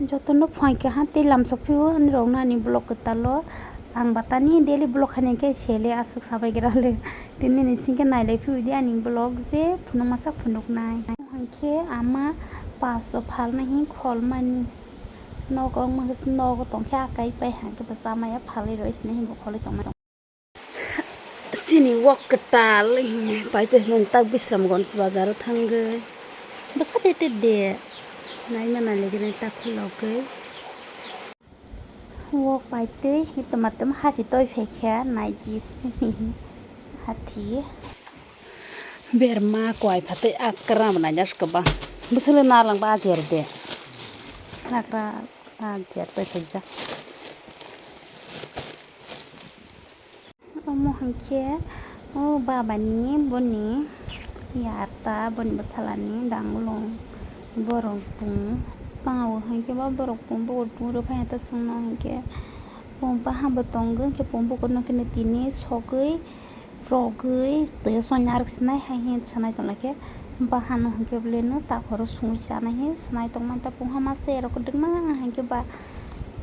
Jotono phoike hati lamsokphio rongna ni blog ketalo ang batani daily blog hanike sele asuk sabaigirale tini ni singke nailai phiu di ani blog je phuno masak phunuk nai hanke ama paso phalna hi kholmani nokong mas nogo tongkha kai pai hanke basamaya phalai rois nei bo kholi tong sini wok ketal paite nong tak bisramgons bazar thangge basa tete de nai mana legi nai tak khloge wok paite hitomatem hati toy phekha nai dis hati berma kwai phate akra bana jas kaba busele nalang ba jer de akra jer toy phekja omo hanke o babani boni yarta boni basalani danglong borok pung pau hanke ba borok pung bo puro phata sungno hanke pung pa ham botong ke pung bo kono kene tini sogei rogei te sonyar snai ha hin sanai tonlake bahan hanke bleno ta khoro sungui sana hi sanai tongman ta pung hama se ro kodma hanke ba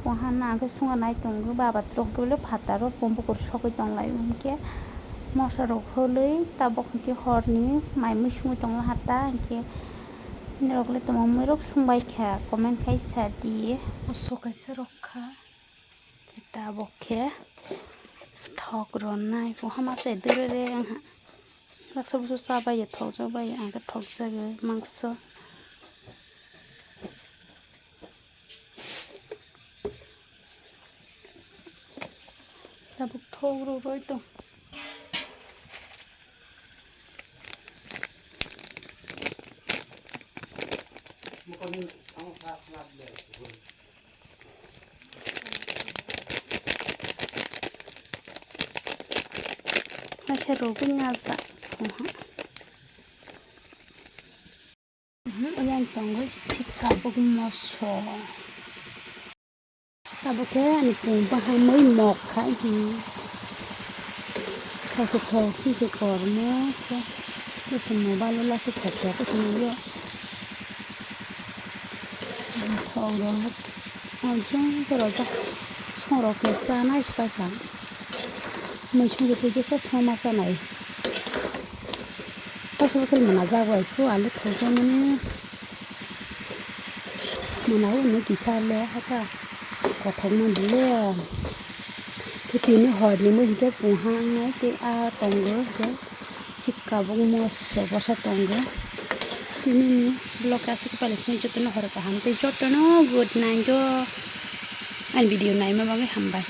pung hana ke sunga nai tonggo baba trok bole phata ro pung bo kor sogei tonglai hanke mosha rok holei ta bok hanke horni mai mui sungui tongla hata hanke nirokle tomo mirok sungbai kha comment kaisa di uso kaisa rokha kita bokhe thok ronai po hama se derere angha laksa busu sabai ya thok jabai angka thok jage mangso tabuk thok ro roi to Masih rogo ngasa, yang tunggu si kabuk moso, kabuknya ane pumpa hamai mok kai hi, kasih thok si kormo, terus semua lalu si thok aku semua, thok dong, aja terus sorok kesana ispakan. Muncul gitu juga semua masa naik. Pas mana jago itu alat kerja mana ini kisah le apa kotak mana le. Tapi ini hari ini kita puhang nanti tonggo ke sikabung mos bahasa tonggo. Ini lokasi kepalanya jodoh hari kahan. Jodoh good night jo. An video naik mah bangke hambai.